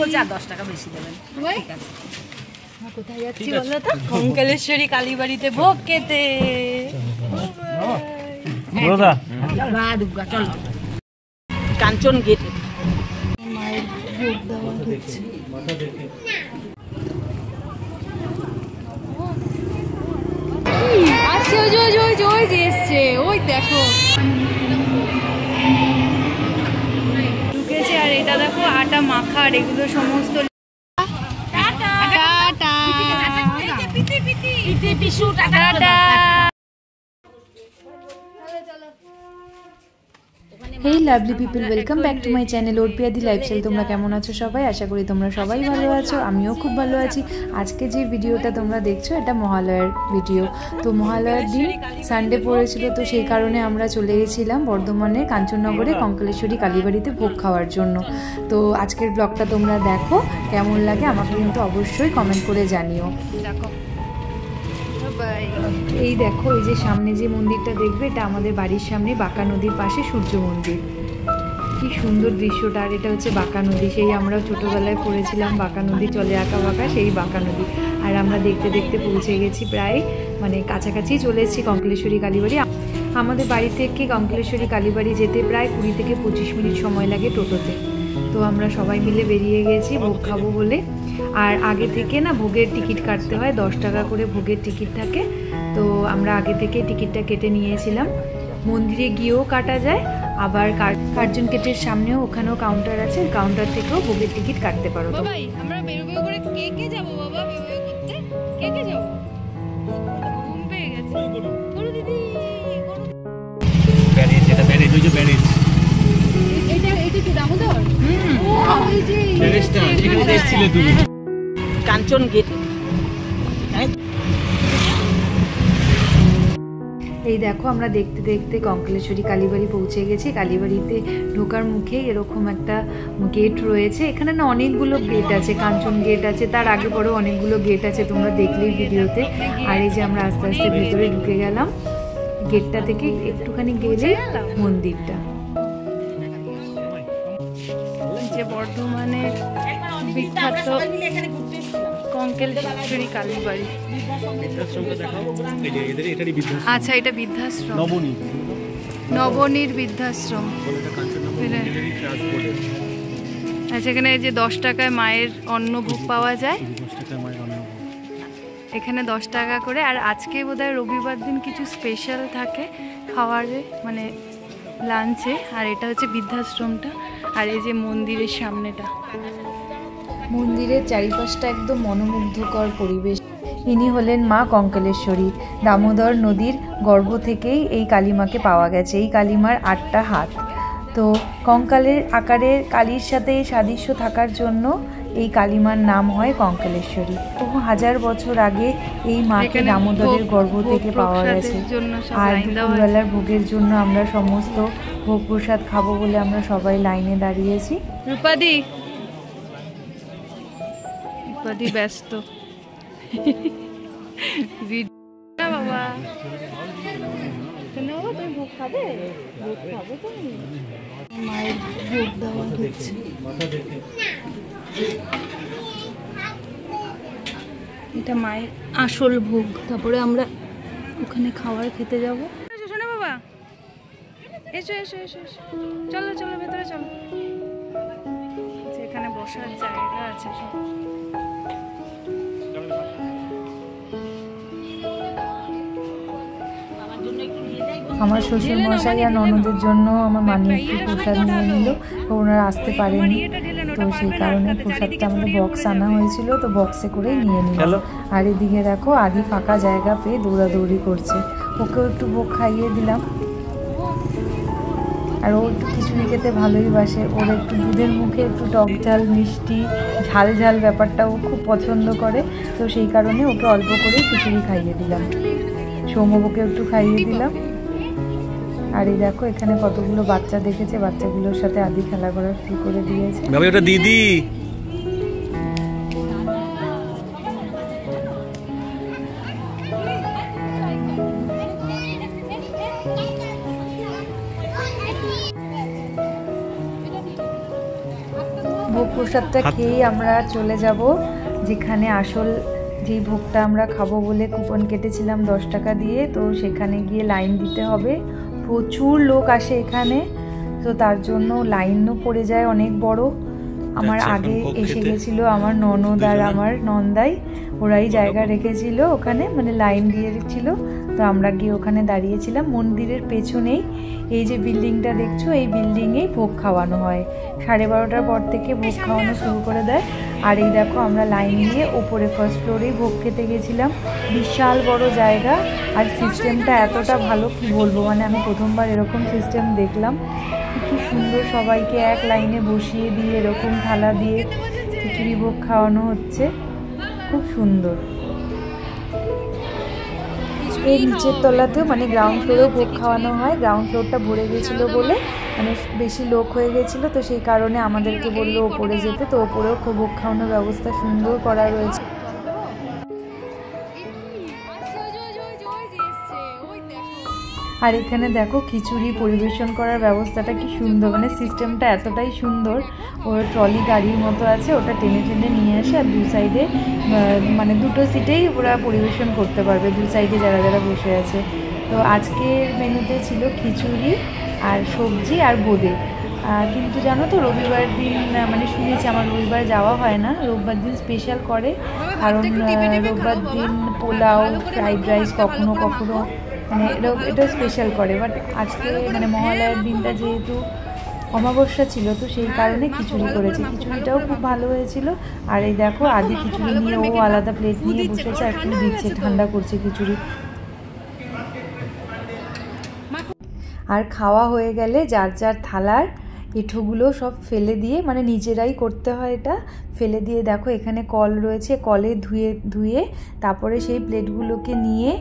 বলছে আর 10 টাকা বেশি দেবেন। ঠিক আছে, কোথায় যাচ্ছি বলো তো? কঙ্কালেশ্বরী কালীবাড়িতে ভোগ খেতে। চল কাঞ্চন গেট মায়ের ভোগ দেওয়া হচ্ছে। আসছে ওই যে এসছে, ওই দেখো ঢুকেছে। আর এটা দেখো আটা মাখা, আর এগুলো সমস্ত hey lovely people, welcome back to my channel Orpiyadi lifestyle. তোমরা কেমন আছো সবাই? আশা করি তোমরা সবাই ভালো আছো, আমিও খুব ভালো আছি। আজকে যে ভিডিওটা তোমরা দেখছো এটা মহালয়ার ভিডিও। তো মহালয়ার দিন সানডে পড়েছিল, তো সেই কারণে আমরা চলে গেছিলাম বর্ধমানের কাঞ্চননগরে কঙ্কালেশ্বরী কালীবাড়িতে ভোগ খাওয়ার জন্য। তো আজকের ব্লগটা তোমরা দেখো, কেমন লাগে আমাকে কিন্তু অবশ্যই কমেন্ট করে জানিও। এই দেখো, এই যে সামনে যে মন্দিরটা দেখবে, এটা আমাদের বাড়ির সামনে বাঁকা নদীর পাশে সূর্য মন্দির। কি সুন্দর দৃশ্যটা। আর এটা হচ্ছে বাঁকা নদী, সেই আমরা ছোটবেলায় পড়েছিলাম বাঁকা নদী চলে আঁকা বাঁকা, সেই বাঁকা নদী। আর আমরা দেখতে দেখতে পৌঁছে গেছি, প্রায় মানে কাছাকাছি চলে এসেছি কঙ্কালেশ্বরী কালীবাড়ি। আমাদের বাড়ি থেকে কঙ্কালেশ্বরী কালীবাড়ি যেতে প্রায় 20 থেকে 25 মিনিট সময় লাগে টোটোতে। তো আমরা সবাই মিলে বেরিয়ে গেছি ভোগ খাবো বলে। আর আগে থেকে না ভোগের টিকিট কাটতে হয়, 10 টাকা করে ভোগের টিকিট থাকে। তো আমরা আগে থেকে টিকিটটা কেটে নিয়েছিলাম। মন্দিরে গিয়েও কাটা যায়, আবার কার্জন গেটের সামনেও ওখানেও কাউন্টার আছে, কাউন্টার থেকেও ভোগের টিকিট কাটতে পারো। তো আমরা বেরোবে করে কে যাবো বাবা? বেরোবে করতে কে যাবো? ঘুম পেয়ে গেছে। করু দিদি, ব্যারেজ, এটা ব্যারেজ, ওই যে ব্যারেজ, এটা কি দামোদর? ও এই যে ব্যারেজটা এখানে দেখছিলে তুমি, কাঞ্চন গেট। এই দেখো, আমরা দেখতে দেখতে কঙ্কালেশ্বরী কালীবাড়ি পৌঁছে গেছি। কালীবাড়িতে ঢোকার মুখেই এরকম একটা গেট রয়েছে। এখানে না অনেকগুলো গেট আছে, কাঞ্চন গেট আছে, তার আগে পরেও অনেকগুলো গেট আছে, তোমরা দেখলেই ভিডিওতে। আর এই যে আমরা আস্তে আস্তে ভেতরে ঢুকে গেলাম। গেটটা থেকে একটুখানি গেলে মন্দিরটা। যে বর্ধমানের বিখ্যাত কঙ্কালেশ্বরী কালীবাড়ি। আচ্ছা, এটা বৃদ্ধাশ্রম, নবনীর বৃদ্ধাশ্রম। আচ্ছা, এখানে যে 10 টাকায় মায়ের অন্নভোগ পাওয়া যায়, এখানে 10 টাকা করে। আর আজকে বোধহয় রবিবার দিন কিছু স্পেশাল থাকে খাওয়ারে, মানে লাঞ্চে। আর এটা হচ্ছে বৃদ্ধাশ্রমটা। আর এই যে মন্দিরের সামনেটা, মন্দিরের চারিপাশটা একদম মনোমুগ্ধকর পরিবেশ। ইনি হলেন মা কঙ্কালেশ্বরী। দামোদর নদীর গর্ভ থেকেই এই কালীমাকে পাওয়া গেছে। এই কালীমার 8টা হাত। তো কঙ্কালের আকারের কালীর সাথে সাদৃশ্য থাকার জন্য এই কালীমার নাম হয় কঙ্কালেশ্বরী। বহু হাজার বছর আগে এই মাকে দামোদরের গর্ভ থেকে পাওয়া গেছে। আর দুপুরবেলার ভোগের জন্য আমরা সমস্ত ভোগ প্রসাদ খাবো বলে আমরা সবাই লাইনে দাঁড়িয়েছি। রূপাদি ব্যস্ত বাবা। তুমি ভোগ খাবে? ভোগ খাবে তুমি? মায়ের ভোগ দেওয়া হচ্ছে। এটা মায়ের আসল ভোগ। তারপরে আমরা ওখানে খাবার খেতে যাবো। শোনো বাবা, এসো এসো এসো এসো, চলো চলো ভেতরে চলো। এখানে বসার জায়গা আছে সব। আমার শ্বশুর মশাই আর ননদের জন্য আমার মানি একটু প্রসাদ নিয়ে নিল, ওনারা আসতে পারেনি। তো সেই কারণে প্রসাদটা আমাদের বক্স আনা হয়েছিল, তো বক্সে করেই নিয়ে নিল। আর এদিকে দেখো আদি ফাঁকা জায়গা পেয়ে দৌড়াদৌড়ি করছে। ওকেও একটু ভোগ খাইয়ে দিলাম। আর ও একটু খিচুড়ি খেতে ভালোই বাসে। ওর একটু দুধের মুখে একটু টক ঝাল মিষ্টি ঝাল ঝাল ব্যাপারটা ও খুব পছন্দ করে। তো সেই কারণে ওকে অল্প করেই খিচুড়ি খাইয়ে দিলাম। সৌম্যকে একটু খাইয়ে দিলাম। আর এই দেখো এখানে কতগুলো বাচ্চা দেখেছে, বাচ্চাগুলোর সাথে আদি খেলা করা শুরু করে দিয়েছে। ওটা দিদি, ভোগ প্রসাদটা খেয়েই আমরা চলে যাব যেখানে আসল যেই ভোগটা আমরা খাবো বলে কুপন কেটেছিলাম 10 টাকা দিয়ে, তো সেখানে গিয়ে লাইন দিতে হবে। প্রচুর লোক আসে এখানে, তো তার জন্য লাইনও পড়ে যায় অনেক বড়। আমার আগে এসে গেছিলো আমার ননদ আর আমার নন্দাই, ওরাই জায়গা রেখেছিল ওখানে, মানে লাইন দিয়েছিল। তো আমরা গিয়ে ওখানে দাঁড়িয়েছিলাম। মন্দিরের পেছনেই এই যে বিল্ডিংটা দেখছো, এই বিল্ডিংয়েই ভোগ খাওয়ানো হয়। 12:30টার পর থেকে ভোগ খাওয়ানো শুরু করে দেয়। আর এই দেখো আমরা লাইন দিয়ে ওপরে ফার্স্ট ফ্লোরেই ভোগ খেতে গেছিলাম। বিশাল বড় জায়গা, আর সিস্টেমটা এতটা ভালো কি বলবো, মানে আমি প্রথমবার এরকম সিস্টেম দেখলাম। কি সুন্দর, সবাইকে এক লাইনে বসিয়ে দিয়ে এরকম থালা দিয়ে খিচুড়ি ভোগ খাওয়ানো হচ্ছে, খুব সুন্দর। এই নিচের তলাতেও মানে গ্রাউন্ড ফ্লোরেও ভোগ খাওয়ানো হয়। গ্রাউন্ড ফ্লোরটা ভরে গেছিলো বলে, মানে বেশি লোক হয়ে গেছিলো, তো সেই কারণে আমাদেরকে বললো ওপরে যেতে। তো ওপরেও খুব ভোগ খাওয়ানোর ব্যবস্থা সুন্দর করা রয়েছে। আর এখানে দেখো খিচুড়ি পরিবেশন করার ব্যবস্থাটা কি সুন্দর, মানে সিস্টেমটা এতটাই সুন্দর। ওর ট্রলি গাড়ির মতো আছে, ওটা টেনে টেনে নিয়ে আসে, আর দু সাইডে মানে দুটো সিটেই ওরা পরিবেশন করতে পারবে, দু সাইডে যারা যারা বসে আছে। তো আজকের মেনুতে ছিল খিচুড়ি আর সবজি আর বোঁদে। কিন্তু জানো তো রবিবার দিন, মানে শুনেছি, আমার রবিবার যাওয়া হয় না, রোববার দিন স্পেশাল করে। কারণ রোববার দিন পোলাও, ফ্রাইড রাইস কখনো কখনো মানে এটা স্পেশাল করে। বাট আজকে মানে মহালয়ার দিনটা যেহেতু অমাবস্যা ছিল, তো সেই কারণে খিচুড়ি করেছি। খিচুড়িটাও খুব ভালো হয়েছিল। আর এই দেখো আদি খিচুড়ি নিয়ে ও আলাদা প্লেট নিয়ে বসেছে, আর একটু দিচ্ছে, ঠান্ডা করছে খিচুড়ি। আর খাওয়া হয়ে গেলে যার যার থালার এঁঠোগুলো সব ফেলে দিয়ে, মানে নিজেরাই করতে হয় এটা, ফেলে দিয়ে দেখো এখানে কল রয়েছে, কলে ধুয়ে তারপরে সেই প্লেটগুলোকে নিয়ে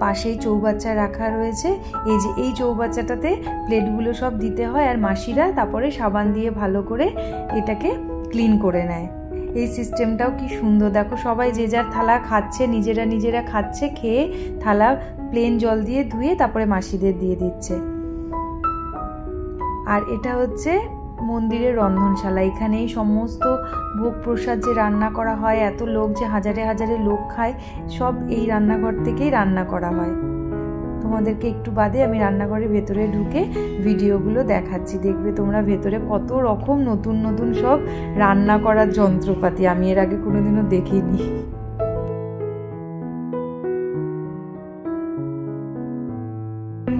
পাশেই চৌবাচ্চা রাখা রয়েছে। এই যে এই চৌবাচ্চাটাতে প্লেটগুলো সব দিতে হয়, আর মাসিরা তারপরে সাবান দিয়ে ভালো করে এটাকে ক্লিন করে নেয়। এই সিস্টেমটাও কি সুন্দর, দেখো সবাই যে যার থালা খাচ্ছে, নিজেরা খাচ্ছে, খেয়ে থালা প্লেন জল দিয়ে ধুয়ে তারপরে মাসিদের দিয়ে দিচ্ছে। আর এটা হচ্ছে মন্দিরের রন্ধনশালা। এখানেই সমস্ত ভোগ প্রসাদ যে রান্না করা হয়, এত লোক যে হাজারে হাজারে লোক খায়, সব এই রান্নাঘর থেকেই রান্না করা হয়। তোমাদেরকে একটু বাদে আমি রান্নাঘরের ভেতরে ঢুকে ভিডিওগুলো দেখাচ্ছি, দেখবে তোমরা ভেতরে কত রকম নতুন নতুন সব রান্না করার যন্ত্রপাতি, আমি এর আগে কোনোদিনও দেখিনি।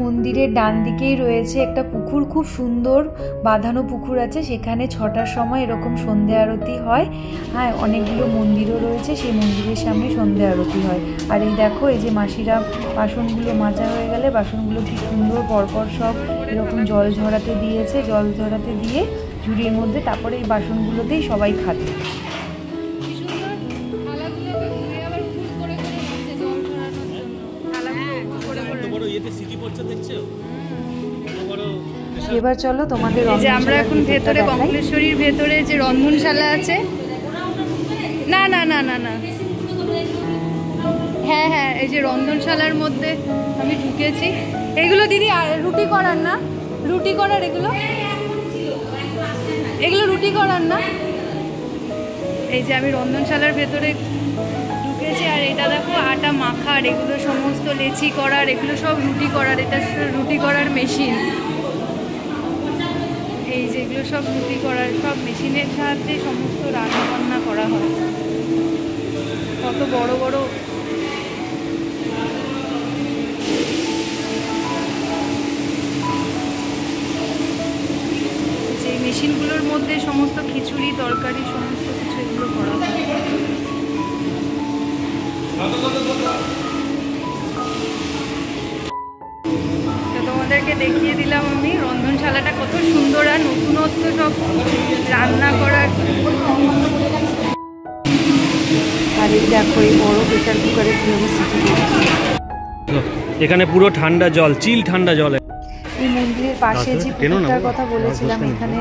মন্দিরের ডান দিকেই রয়েছে একটা পুকুর, খুব সুন্দর বাঁধানো পুকুর আছে, সেখানে 6টার সময় এরকম সন্ধে আরতি হয়। হ্যাঁ, অনেকগুলো মন্দিরও রয়েছে, সেই মন্দিরের সামনে সন্ধে আরতি হয়। আর এই দেখো এই যে মাসিরা বাসনগুলো মাজা হয়ে গেলে বাসনগুলো কি সুন্দর পরপর সব এরকম জল ঝরাতে দিয়েছে, জল ঝরাতে দিয়ে ঝুড়ির মধ্যে, তারপরে এই বাসনগুলোতেই সবাই খাচ্ছে। এবার চলো তোমাদের, যে আমরা এখন ভেতরে কমলেশ্বরীর ভেতরে যে রন্ধনশালা আছে, না না না না না হ্যাঁ হ্যাঁ, এই যে রন্ধনশালার মধ্যে আমি ঢুকেছি। এগুলো দিদি রুটি করার না, রুটি করার, এগুলো রুটি করার না। এই যে আমি রন্ধনশালার ভেতরে ঢুকেছি, আর এটা দেখো আটা মাখার, এগুলো সমস্ত লেচি করার, এগুলো সব রুটি করার, এটা রুটি করার মেশিন। এই যেগুলো সব রুটি করার, সব মেশিনের সাহায্যে সমস্ত রান্না বান্না করা হয়। কত বড় বড় যে মেশিনগুলোর মধ্যে সমস্ত খিচুড়ি তরকারি সমস্ত কিছু এগুলো করা হয়। তোমাদেরকে দেখিয়ে দিলাম আমি রন্ধনশালাটা কত সুন্দর, আর নতুনত্ব সব রান্না করার। আর এই দেখো এই বড় প্রেসার কুকারে কিভাবে সিটি দিচ্ছে। এখানে পুরো ঠান্ডা জল, চিল ঠান্ডা জল। এই মন্দিরের পাশে যে পুকুরটার কথা বলেছিলাম, এখানে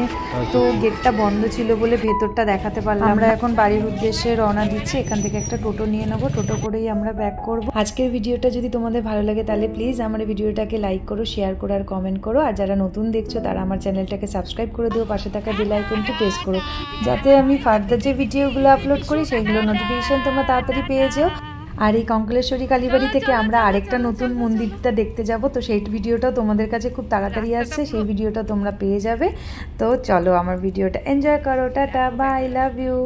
তো গেটটা বন্ধ ছিল বলে ভেতরটা দেখাতে পারলাম। আমরা এখন বাড়ির উদ্দেশ্যে রওনা দিচ্ছি। এখান থেকে একটা টোটো নিয়ে নেবো, টোটো করেই আমরা ব্যাক করব। আজকের ভিডিওটা যদি তোমাদের ভালো লাগে তাহলে প্লিজ আমার ভিডিওটাকে লাইক করো, শেয়ার করো আর কমেন্ট করো। আর যারা নতুন দেখছো তারা আমার চ্যানেলটাকে সাবস্ক্রাইব করে দিও, পাশে থাকা বেল আইকনটি প্রেস করো, যাতে আমি ফার্দার যে ভিডিওগুলো আপলোড করি সেইগুলো নোটিফিকেশন তোমরা তাড়াতাড়ি পেয়ে যাও। আর এই কঙ্কলেশ্বরী কালীবাড়ি থেকে আমরা আরেকটা নতুন মন্দিরটা দেখতে যাব, তো সেই ভিডিওটাও তোমাদের কাছে খুব তাড়াতাড়ি আসছে, সেই ভিডিওটা তোমরা পেয়ে যাবে। তো চলো আমার ভিডিওটা এনজয় করো, টাটা, বাই, লাভ ইউ।